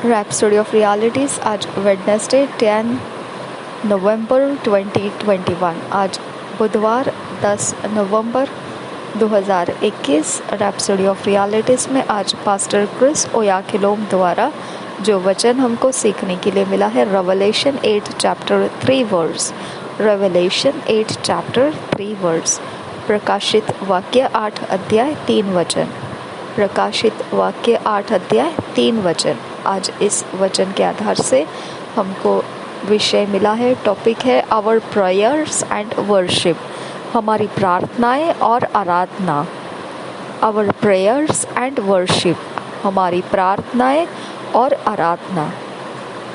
Rhapsody of realities आज Wednesday 10 नवंबर 2021। आज बुधवार 10 नवंबर 2021। रैप्सोडी ऑफ रियलिटीज़ में आज पास्टर क्रिस ओयाखिलोम द्वारा जो वचन हमको सीखने के लिए मिला है revelation 8 chapter 3 verse. Revelation 8 chapter 3 verse. प्रकाशित वाक्य 8 अध्याय 3 वचन। प्रकाशित वाक्य 8 अध्याय 3 वचन। आज इस वचन के आधार से हमको विषय मिला है, टॉपिक है आवर प्रेयर्स एंड वर्शिप, हमारी प्रार्थनाएं और आराधना। आवर प्रेयर्स एंड वर्शिप, हमारी प्रार्थनाएं और आराधना।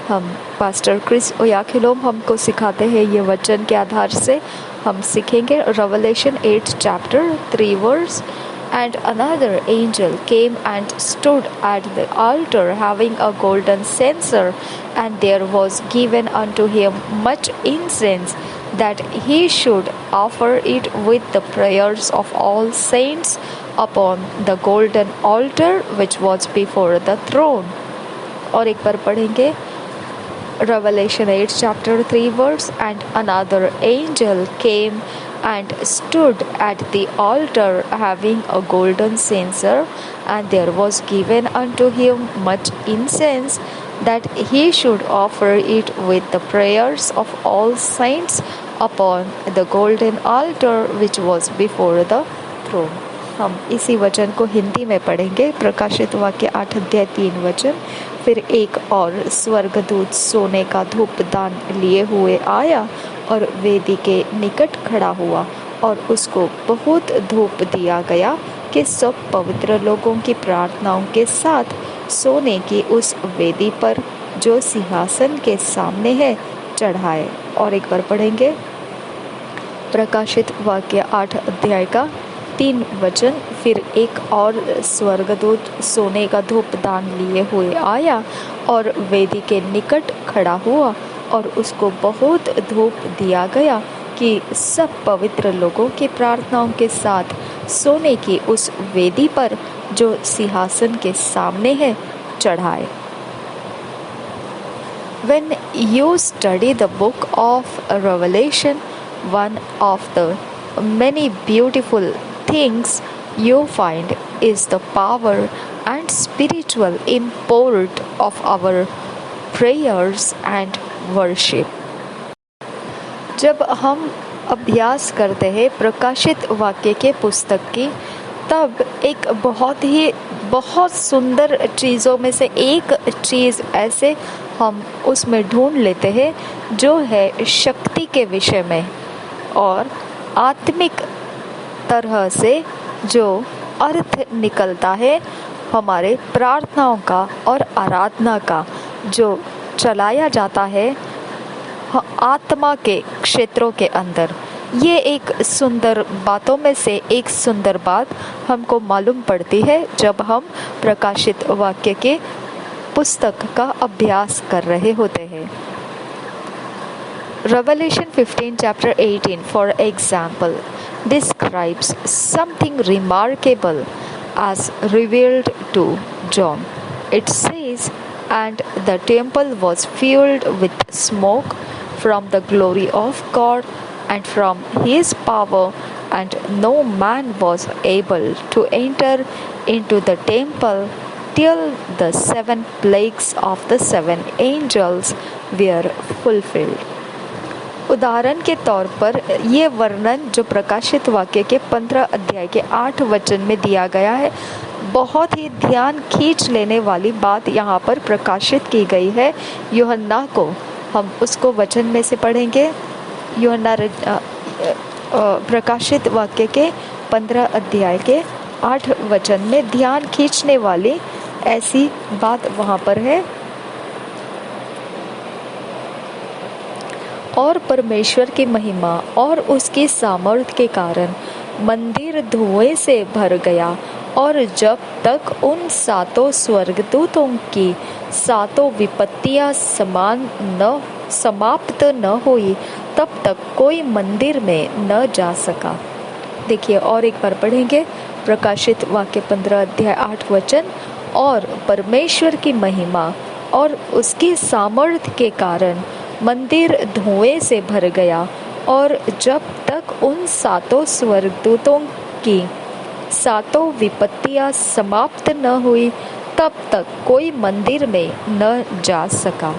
हम पास्टर क्रिस ओयाखिलोम हमको सिखाते हैं, ये वचन के आधार से हम सीखेंगे revelation 8 chapter 3 verse. And another angel came and stood at the altar having a golden censer, and there was given unto him much incense, that he should offer it with the prayers of all saints upon the golden altar which was before the throne. और एक बार पढ़ेंगे Revelation 8 chapter 3 verse. And another angel came and stood at the altar having a golden censer, and there was given unto him much incense, that he should offer it with the prayers of all saints upon the golden altar which was before the throne. हम इसी वचन को हिंदी में पढ़ेंगे। प्रकाशित वाक्य 8 अध्याय 3 वचन। फिर एक और स्वर्गदूत सोने का धूपदान लिए हुए आया और वेदी के निकट खड़ा हुआ, और उसको बहुत धूप दिया गया कि सब पवित्र लोगों की प्रार्थनाओं के साथ सोने की उस वेदी पर जो सिंहासन के सामने है चढ़ाए। और एक बार पढ़ेंगे प्रकाशित वाक्य 8 अध्याय का 3 वचन। फिर एक और स्वर्गदूत सोने का धूपदान लिए हुए आया और वेदी के निकट खड़ा हुआ, और उसको बहुत धूप दिया गया कि सब पवित्र लोगों की प्रार्थनाओं के साथ सोने की उस वेदी पर जो सिंहासन के सामने है चढ़ाए। When you study the book of Revelation, one of the many beautiful things you find is the power and spiritual import of our prayers and worship. जब हम अभ्यास करते हैं प्रकाशित वाक्य के पुस्तक की, तब एक बहुत सुंदर चीज़ों में से एक चीज़ ऐसे हम उसमें ढूंढ लेते हैं जो है शक्ति के विषय में और आत्मिक तरह से जो अर्थ निकलता है हमारे प्रार्थनाओं का और आराधना का, जो चलाया जाता है आत्मा के क्षेत्रों के अंदर। ये एक सुंदर बातों में से एक सुंदर बात हमको मालूम पड़ती है जब हम प्रकाशित वाक्य के पुस्तक का अभ्यास कर रहे होते हैं। Revelation 15 chapter 18 for example describes something remarkable as revealed to John. It says, and the temple was filled with smoke from the glory of God and from his power, and no man was able to enter into the temple till the 7 plagues of the 7 angels were fulfilled. उदाहरण के तौर पर ये वर्णन जो प्रकाशित वाक्य के 15 अध्याय के 8 वचन में दिया गया है, बहुत ही ध्यान खींच लेने वाली बात यहाँ पर प्रकाशित की गई है यूहन्ना को। हम उसको वचन में से पढ़ेंगे। यूहन्ना प्रकाशित वाक्य के 15 अध्याय के 8 वचन में ध्यान खींचने वाली ऐसी बात वहाँ पर है। और परमेश्वर की महिमा और उसकी सामर्थ के कारण मंदिर धुएं से भर गया, और जब तक उन 7 स्वर्गदूतों की 7 विपत्तियां समाप्त न हुई, तब तक कोई मंदिर में न जा सका। देखिए और एक बार पढ़ेंगे प्रकाशित वाक्य 15 अध्याय 8 वचन। और परमेश्वर की महिमा और उसकी सामर्थ्य के कारण मंदिर धुएं से भर गया। और जब तक उन सातों स्वर्गदूतों की सातों विपत्तियां समाप्त न हुई, तब तक कोई मंदिर में न जा सका।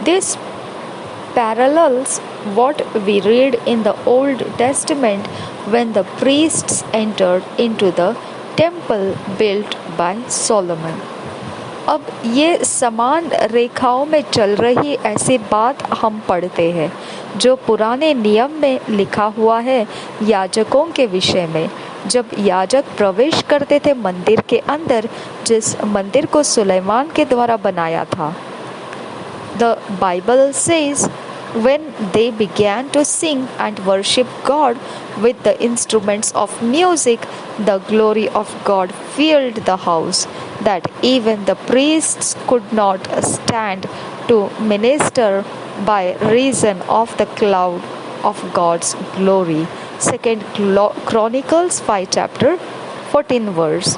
This parallels what we read in the Old Testament when the priests entered into the temple built by Solomon. अब ये समान रेखाओं में चल रही ऐसी बात हम पढ़ते हैं जो पुराने नियम में लिखा हुआ है याजकों के विषय में, जब याजक प्रवेश करते थे मंदिर के अंदर, जिस मंदिर को सुलेमान के द्वारा बनाया था। The Bible says, when they began to sing and worship God with the instruments of music, the glory of God filled the house, that even the priests could not stand to minister by reason of the cloud of God's glory. 2 Chronicles 5 chapter 14 verse.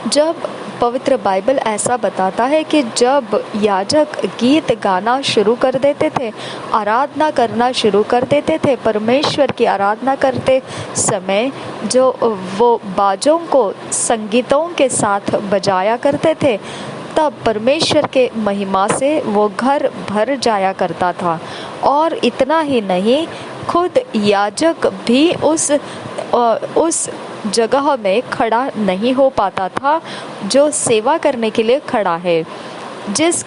जब पवित्र Bible ऐसा बताता है कि जब याजक गीत गाना शुरू कर देते थे, आराधना करना शुरू कर देते थे, परमेश्वर की आराधना करते समय जो वो बाजों को संगीतों के साथ बजाया करते थे, तब परमेश्वर के महिमा से वो घर भर जाया करता था। और इतना ही नहीं, खुद याजक भी उस जगह में खड़ा नहीं हो पाता था जो सेवा करने के लिए खड़ा है, जिस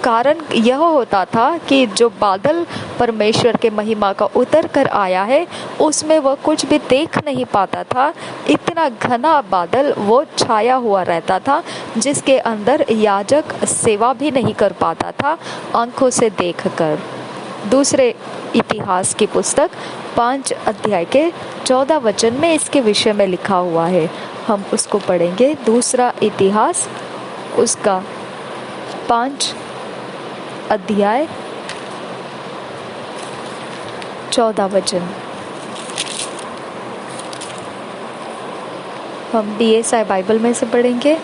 कारण यह होता था कि जो बादल परमेश्वर के महिमा का उतर कर आया है उसमें वह कुछ भी देख नहीं पाता था। इतना घना बादल वो छाया हुआ रहता था जिसके अंदर याजक सेवा भी नहीं कर पाता था आंखों से देखकर। दूसरे इतिहास की पुस्तक 5 अध्याय के 14 वचन में इसके विषय में लिखा हुआ है, हम उसको पढ़ेंगे। दूसरा इतिहास उसका 5 अध्याय 14 वचन। हम DSI बाइबल में से पढ़ेंगे।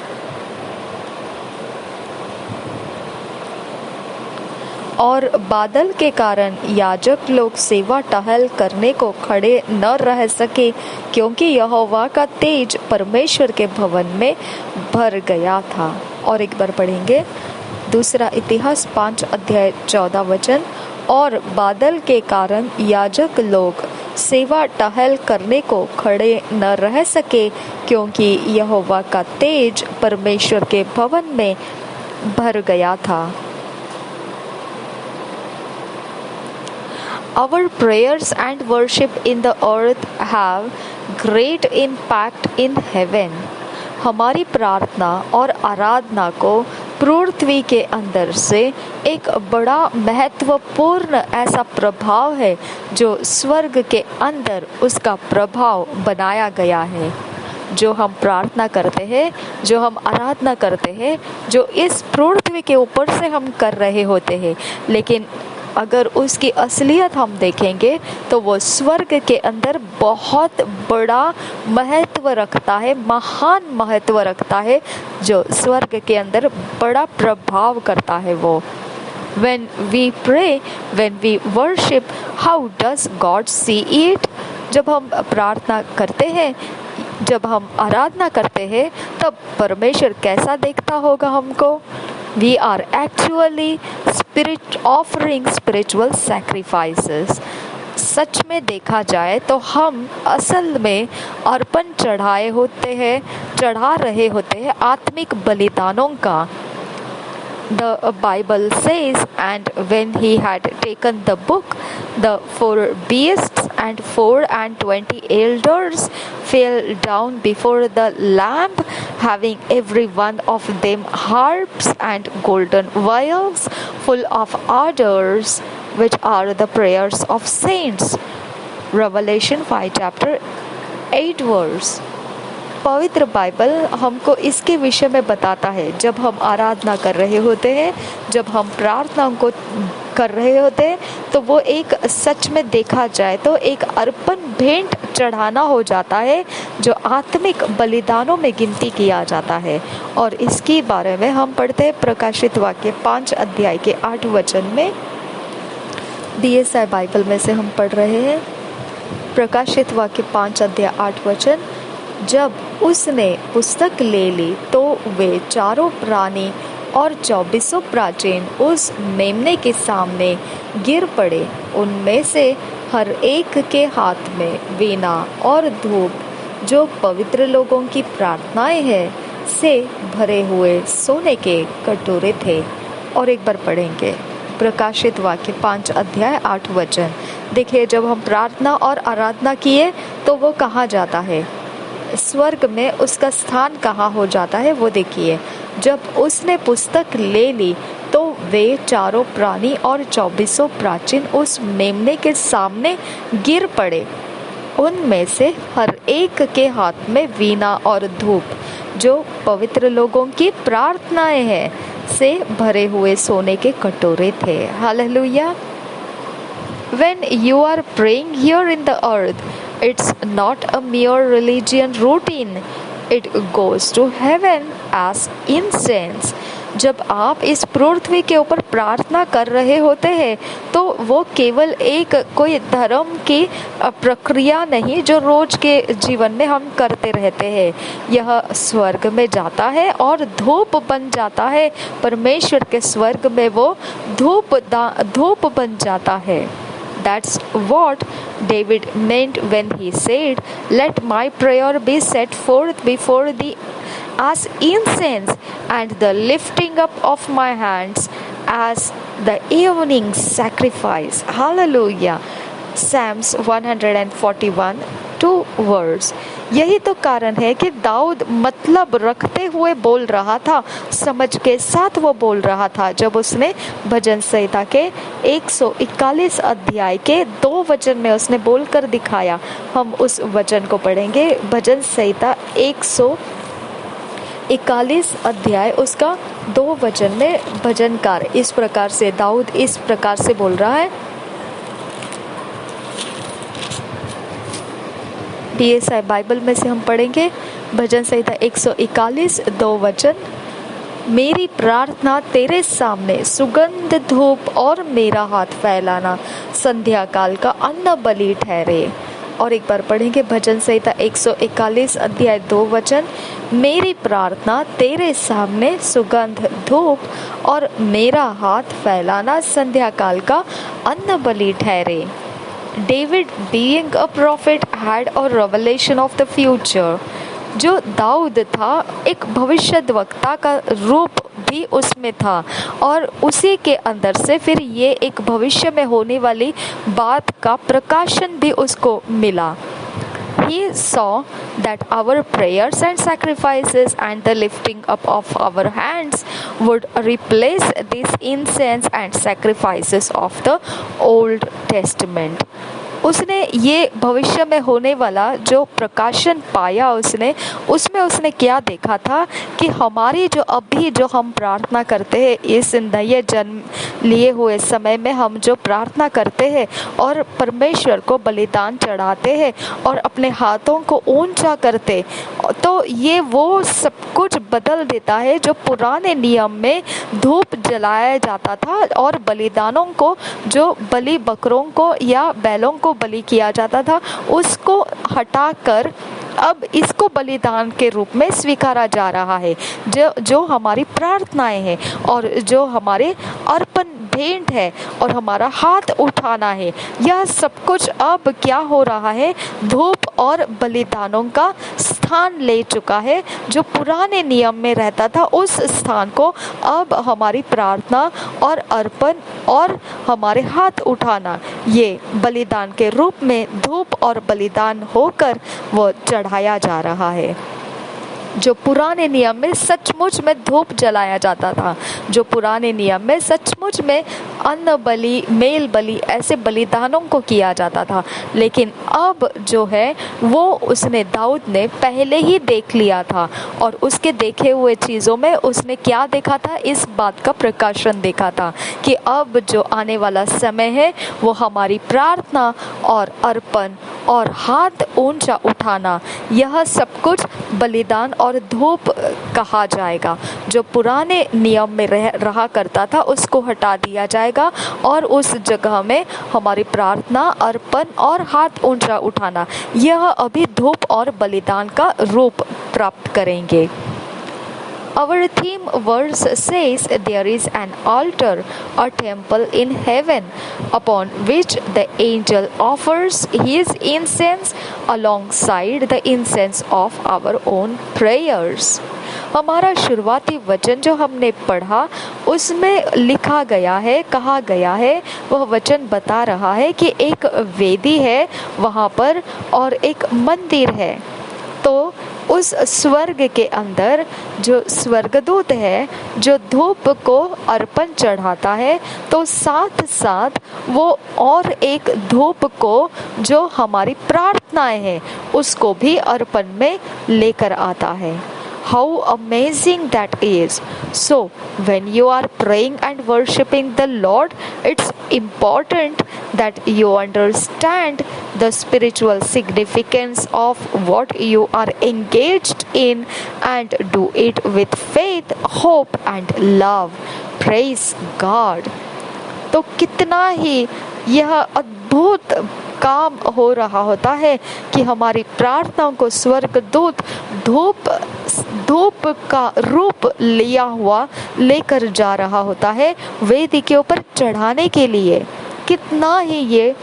और बादल के कारण याजक लोग सेवा टहल करने को खड़े न रह सके, क्योंकि यहोवा का तेज परमेश्वर के भवन में भर गया था। और एक बार पढ़ेंगे दूसरा इतिहास 5 अध्याय 14 वचन। और बादल के कारण याजक लोग सेवा टहल करने को खड़े न रह सके, क्योंकि यहोवा का तेज परमेश्वर के भवन में भर गया था। Our prayers and worship in the earth have great impact in heaven. हमारी प्रार्थना और आराधना को पृथ्वी के अंदर से एक बड़ा महत्वपूर्ण ऐसा प्रभाव है जो स्वर्ग के अंदर उसका प्रभाव बनाया गया है। जो हम प्रार्थना करते हैं, जो हम आराधना करते हैं, जो इस पृथ्वी के ऊपर से हम कर रहे होते हैं, लेकिन अगर उसकी असलियत हम देखेंगे तो वो स्वर्ग के अंदर बहुत बड़ा महत्व रखता है, महान महत्व रखता है, जो स्वर्ग के अंदर बड़ा प्रभाव करता है वो। When we pray, when we worship, how does God see it? जब हम प्रार्थना करते हैं, जब हम आराधना करते हैं, तब परमेश्वर कैसा देखता होगा हमको? We are actually offering spiritual sacrifices. सच में देखा जाए तो हम असल में अर्पण चढ़ा रहे होते हैं आत्मिक बलिदानों का। The Bible says, and when he had taken the book, the 4 beasts and 24 elders fell down before the Lamb, having every one of them harps and golden vials full of odors, which are the prayers of saints. Revelation 5 chapter 8 verse. पवित्र Bible हमको इसके विषय में बताता है। जब हम आराधना कर रहे होते हैं, जब हम प्रार्थना को कर रहे होते हैं, तो वो एक सच में देखा जाए तो एक अर्पण भेंट चढ़ाना हो जाता है जो आत्मिक बलिदानों में गिनती किया जाता है। और इसके बारे में हम पढ़ते हैं प्रकाशित वाक्य 5 अध्याय के 8 वचन में। DSI बाइबल में से हम पढ़ रहे हैं प्रकाशित वाक्य 5 अध्याय 8 वचन। जब उसने पुस्तक ले ली तो वे चारों प्राणी और 24 प्राचीन उस मेमने के सामने गिर पड़े। उनमें से हर एक के हाथ में वीणा और धूप, जो पवित्र लोगों की प्रार्थनाएं हैं, से भरे हुए सोने के कटोरे थे। और एक बार पढ़ेंगे प्रकाशित वाक्य 5 अध्याय 8 वचन। देखिए, जब हम प्रार्थना और आराधना किए तो वो कहाँ जाता है? स्वर्ग में उसका स्थान कहाँ हो जाता है वो देखिए। जब उसने पुस्तक ले ली तो वे चारों प्राणी और 24 प्राचीन उस मेमने के सामने गिर पड़े। उनमें से हर एक के हाथ में वीणा और धूप, जो पवित्र लोगों की प्रार्थनाएं हैं, से भरे हुए सोने के कटोरे थे। Hallelujah. When you are praying here in the earth, it's not a mere religion routine. It goes to heaven as incense. जब आप इस पृथ्वी के ऊपर प्रार्थना कर रहे होते हैं तो वो केवल एक कोई धर्म की प्रक्रिया नहीं जो रोज के जीवन में हम करते रहते हैं। यह स्वर्ग में जाता है और धूप बन जाता है। परमेश्वर के स्वर्ग में वो धूप बन जाता है। That's what David meant when he said, "Let my prayer be set forth before thee as incense, and the lifting up of my hands as the evening sacrifice." Hallelujah. Psalms 141 2 words. यही तो कारण है कि दाऊद मतलब रखते हुए बोल रहा था, समझ के साथ वो बोल रहा था। जब उसने भजन संहिता के 141 अध्याय के 2 वचन में उसने बोलकर दिखाया। हम उस वचन को पढ़ेंगे। भजन संहिता 141 अध्याय उसका 2 वचन में भजनकार इस प्रकार से, दाऊद इस प्रकार से बोल रहा है। DSI बाइबल में से हम पढ़ेंगे भजन संहिता 141 2 वचन। मेरी प्रार्थना तेरे सामने सुगंध धूप और मेरा हाथ फैलाना संध्या काल का अन्न बलि ठहरे। और एक बार पढ़ेंगे भजन संहिता 141 अध्याय 2 वचन। मेरी प्रार्थना तेरे सामने सुगंध धूप और मेरा हाथ फैलाना संध्या काल का अन्न बलि ठहरे। David, being a prophet, had a revelation of the future. जो दाऊद था एक भविष्यद्वक्ता का रूप भी उसमें था और उसी के अंदर से फिर ये एक भविष्य में होने वाली बात का प्रकाशन भी उसको मिला। He saw that our prayers and sacrifices and the lifting up of our hands would replace this incense and sacrifices of the Old Testament. उसने ये भविष्य में होने वाला जो प्रकाशन पाया उसमें उसने क्या देखा था कि हमारी जो अभी जो हम प्रार्थना करते हैं, इस नए जन्म लिए हुए समय में हम जो प्रार्थना करते हैं और परमेश्वर को बलिदान चढ़ाते हैं और अपने हाथों को ऊंचा करते, तो ये वो सब कुछ बदल देता है। जो पुराने नियम में धूप जलाया जाता था और बलिदानों को, जो बलि बकरों को या बैलों को बलि किया जाता था, उसको हटाकर अब इसको बलिदान के रूप में स्वीकारा जा रहा है। जो हमारी प्रार्थनाएं हैं और जो हमारे अर्पण भेंट है और हमारा हाथ उठाना है, यह सब कुछ अब क्या हो रहा है, धूप और बलिदानों का स्थान ले चुका है। जो पुराने नियम में रहता था उस स्थान को अब हमारी प्रार्थना और अर्पण और हमारे हाथ उठाना, ये बलिदान के रूप में धूप और बलिदान होकर वो चढ़ाया जा रहा है। जो पुराने नियम में सचमुच में धूप जलाया जाता था, जो पुराने नियम में सचमुच में अन्न बलि, मेल बलि, ऐसे बलिदानों को किया जाता था। लेकिन अब जो है वो उसने, दाऊद ने पहले ही देख लिया था और उसके देखे हुए चीज़ों में उसने क्या देखा था, इस बात का प्रकाशन देखा था कि अब जो आने वाला समय है वो हमारी प्रार्थना और अर्पण और हाथ ऊंचा उठाना, यह सब कुछ बलिदान और धूप कहा जाएगा। जो पुराने नियम में रहा करता था उसको हटा दिया जाएगा और उस जगह में हमारी प्रार्थना, अर्पण और हाथ ऊंचा उठाना, यह अभी धूप और बलिदान का रूप प्राप्त करेंगे। Our theme verse says there is an altar, a temple in heaven, upon which the angel offers his incense alongside the incense of our own prayers. हमारा शुरुआती वचन जो हमने पढ़ा उसमें लिखा गया है, कहा गया है, वह वचन बता रहा है कि एक वेदी है वहाँ पर और एक मंदिर है। तो उस स्वर्ग के अंदर जो स्वर्गदूत है जो धूप को अर्पण चढ़ाता है, तो साथ साथ वो और एक धूप को जो हमारी प्रार्थनाएं हैं उसको भी अर्पण में लेकर आता है। How amazing that is! So, when you are praying and worshipping the Lord, it's important that you understand the spiritual significance of what you are engaged in and do it with faith, hope and love. Praise God! तो कितना ही यह अद्भुत काम हो रहा होता है कि हमारी प्रार्थनाओं को स्वर्गदूत धूप का रूप लिया हुआ लेकर जा रहा होता है वेदी के ऊपर चढ़ाने के लिए। कितना ही ये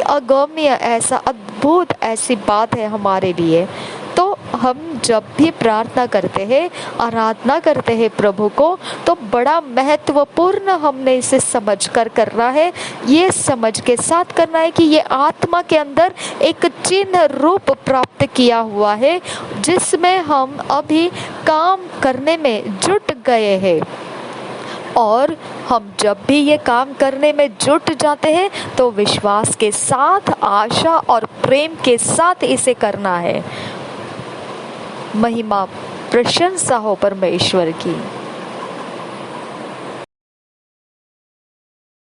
अगम्य, ऐसा अद्भुत ऐसी बात है हमारे लिए। तो हम जब भी प्रार्थना करते हैं, आराधना करते हैं प्रभु को, तो बड़ा महत्वपूर्ण हमने इसे समझ कर करना है, ये समझ के साथ करना है कि ये आत्मा के अंदर एक चिन्ह रूप प्राप्त किया हुआ है जिसमें हम अभी काम करने में जुट गए हैं। और हम जब भी ये काम करने में जुट जाते हैं तो विश्वास के साथ, आशा और प्रेम के साथ इसे करना है। महिमा प्रशंसा हो परमेश्वर की।